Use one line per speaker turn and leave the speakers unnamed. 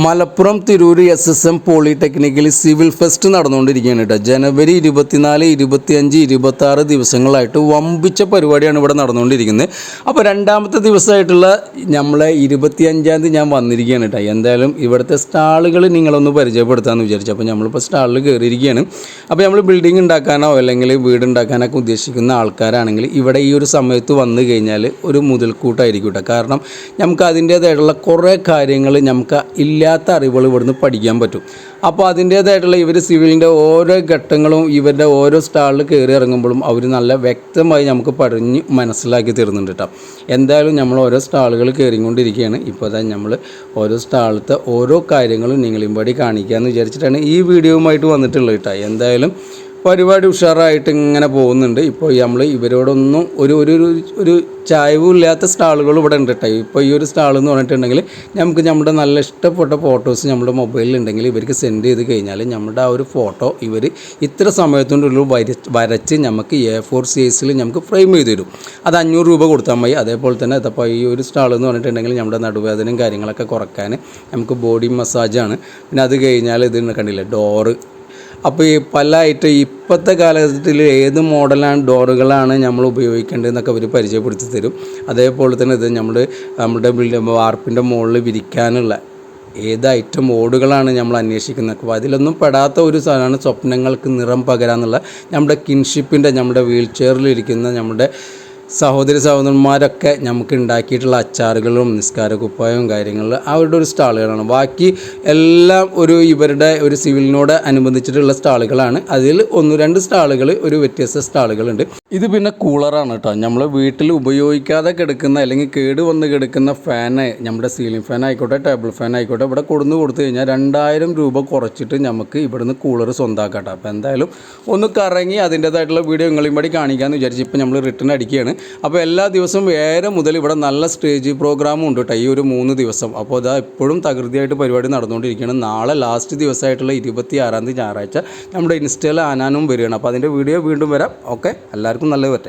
Malappuram Tirur SSM പോളിടെക്നിക്കിൽ civil fest നടന്നുകൊണ്ടിരിക്കുകയാണ് കേട്ടോ. ജനുവരി 24, 25, 26 ദിവസങ്ങളായിട്ട് വമ്പിച്ച പരിപാടിയാണ് ഇവിടെ നടന്നുകൊണ്ടിരിക്കുന്നത്. അപ്പോൾ രണ്ടാമത്തെ ദിവസമായിട്ടുള്ള നമ്മളെ 25-ാം തീയതി ഞാൻ വന്നിരിക്കുകയാണ് കേട്ടോ. എന്തായാലും ഇവിടുത്തെ സ്റ്റാളുകൾ നിങ്ങളൊന്ന് പരിചയപ്പെടുത്താമെന്ന് വിചാരിച്ചു. അപ്പോൾ നമ്മളിപ്പോൾ സ്റ്റാളിൽ കയറിയിരിക്കുകയാണ്. അപ്പോൾ നമ്മൾ ബിൽഡിംഗ് ഉണ്ടാക്കാനോ അല്ലെങ്കിൽ വീട് ഉണ്ടാക്കാനൊക്കെ ഉദ്ദേശിക്കുന്ന ആൾക്കാരാണെങ്കിൽ ഇവിടെ ഈ ഒരു സമയത്ത് വന്നു കഴിഞ്ഞാൽ ഒരു മുതൽക്കൂട്ടായിരിക്കും കേട്ടോ. കാരണം നമുക്ക് അതിൻ്റേതായിട്ടുള്ള കുറേ കാര്യങ്ങൾ നമുക്ക് ഇല്ലാത്ത അറിവുകൾ ഇവിടുന്ന് പഠിക്കാൻ പറ്റും. അപ്പോൾ അതിൻ്റേതായിട്ടുള്ള ഇവർ സിവിലിൻ്റെ ഓരോ ഘട്ടങ്ങളും ഇവരുടെ ഓരോ സ്റ്റാളിൽ കയറി ഇറങ്ങുമ്പോഴും അവർ നല്ല വ്യക്തമായി നമുക്ക് പറഞ്ഞ് മനസ്സിലാക്കി തരുന്നുണ്ട് കേട്ടോ. എന്തായാലും നമ്മൾ ഓരോ സ്റ്റാളുകൾ കയറിക്കൊണ്ടിരിക്കുകയാണ്. ഇപ്പോൾ തന്നെ നമ്മൾ ഓരോ സ്റ്റാളത്തെ ഓരോ കാര്യങ്ങളും നിങ്ങളെയും പാടി കാണിക്കാമെന്ന് വിചാരിച്ചിട്ടാണ് ഈ വീഡിയോയുമായിട്ട് വന്നിട്ടുള്ളത് കേട്ടോ. എന്തായാലും പരിപാടി ഉഷാറായിട്ട് ഇങ്ങനെ പോകുന്നുണ്ട്. ഇപ്പോൾ നമ്മൾ ഇവരോടൊന്നും ഒരു ചായവും ഇല്ലാത്ത സ്റ്റാളുകൾ ഇവിടെ ഉണ്ട് കേട്ടോ. ഇപ്പോൾ ഈ ഒരു സ്റ്റാൾ എന്ന് പറഞ്ഞിട്ടുണ്ടെങ്കിൽ നമുക്ക് നമ്മുടെ നല്ല ഇഷ്ടപ്പെട്ട ഫോട്ടോസ് നമ്മുടെ മൊബൈലിലുണ്ടെങ്കിൽ ഇവർക്ക് സെൻഡ് ചെയ്ത് കഴിഞ്ഞാൽ നമ്മുടെ ആ ഒരു ഫോട്ടോ ഇവർ ഇത്ര സമയത്തിനുള്ളിൽ വരച്ച് നമുക്ക് A4 സൈസിൽ നമുക്ക് ഫ്രെയിം ചെയ്ത് തരും. അത് 500 രൂപ കൊടുത്താൽ മതി. അതേപോലെ തന്നെ അപ്പോൾ ഈ ഒരു സ്റ്റാൾ എന്ന് പറഞ്ഞിട്ടുണ്ടെങ്കിൽ നമ്മുടെ നടുവേദനയും കാര്യങ്ങളൊക്കെ കുറയ്ക്കാൻ നമുക്ക് ബോഡി മസാജാണ്. പിന്നെ അത് കഴിഞ്ഞാൽ ഇത് കണ്ടില്ലേ ഡോറ്. അപ്പോൾ ഈ പല ഐറ്റം ഇപ്പോഴത്തെ കാലഘട്ടത്തിൽ ഏത് മോഡലാണ് ഡോറുകളാണ് നമ്മൾ ഉപയോഗിക്കേണ്ടതെന്നൊക്കെ അവർ പരിചയപ്പെടുത്തി തരും. അതേപോലെ തന്നെ ഇത് നമ്മുടെ വാർപ്പിൻ്റെ മുകളിൽ വിരിക്കാനുള്ള ഏത് ഐറ്റം ഓടുകളാണ് നമ്മൾ അന്വേഷിക്കുന്നത്. അപ്പോൾ അതിലൊന്നും പെടാത്ത ഒരു സാധനമാണ് സ്വപ്നങ്ങൾക്ക് നിറം പകരാന്നുള്ള നമ്മുടെ കിൻഷിപ്പിൻ്റെ നമ്മുടെ വീൽ ചെയറിലിരിക്കുന്ന നമ്മുടെ സഹോദരന്മാരൊക്കെ നമുക്ക് ഉണ്ടാക്കിയിട്ടുള്ള അച്ചാറുകളും നിസ്കാര കുപ്പായവും കാര്യങ്ങളും അവരുടെ ഒരു സ്റ്റാളുകളാണ്. ബാക്കി എല്ലാം ഇവരുടെ ഒരു സിവിലിനോട് അനുബന്ധിച്ചിട്ടുള്ള സ്റ്റാളുകളാണ്. അതിൽ 1-2 സ്റ്റാളുകൾ ഒരു വ്യത്യസ്ത സ്റ്റാളുകളുണ്ട്. ഇത് പിന്നെ കൂളറാണ് കേട്ടോ. നമ്മൾ വീട്ടിൽ ഉപയോഗിക്കാതെ കിടക്കുന്ന അല്ലെങ്കിൽ കേടുവന്ന് കിടക്കുന്ന ഫാന്, നമ്മുടെ സീലിംഗ് ഫാൻ ആയിക്കോട്ടെ ടേബിൾ ഫാൻ ആയിക്കോട്ടെ ഇവിടെ കൊടുത്തു കഴിഞ്ഞാൽ 2000 രൂപ കുറച്ചിട്ട് നമുക്ക് ഇവിടുന്ന് കൂളർ സ്വന്തമാക്കാം കേട്ടോ. അപ്പോൾ എന്തായാലും ഒന്ന് കറങ്ങി അതിൻ്റേതായിട്ടുള്ള വീഡിയോ നിങ്ങളെയും കൂടി കാണിക്കാമെന്ന് വിചാരിച്ച് ഇപ്പോൾ നമ്മൾ റിട്ടേൺ അടിക്കുകയാണ്. അപ്പോൾ എല്ലാ ദിവസവും 7 മുതൽ ഇവിടെ നല്ല സ്റ്റേജ് പ്രോഗ്രാമും ഉണ്ട് കേട്ടോ ഈ ഒരു 3 ദിവസം. അപ്പോൾ ഇതാ ഇപ്പോഴും തകൃതിയായിട്ട് പരിപാടി നടന്നുകൊണ്ടിരിക്കുകയാണ്. നാളെ ലാസ്റ്റ് ദിവസമായിട്ടുള്ള 26-ാം തീയതി ഞായറാഴ്ച നമ്മുടെ ഇൻസ്റ്റയിൽ ആനാനും വരികയാണ്. അപ്പോൾ അതിൻ്റെ വീഡിയോ വീണ്ടും വരാം. ഓക്കെ, എല്ലാവർക്കും നല്ലത് പറ്റേ.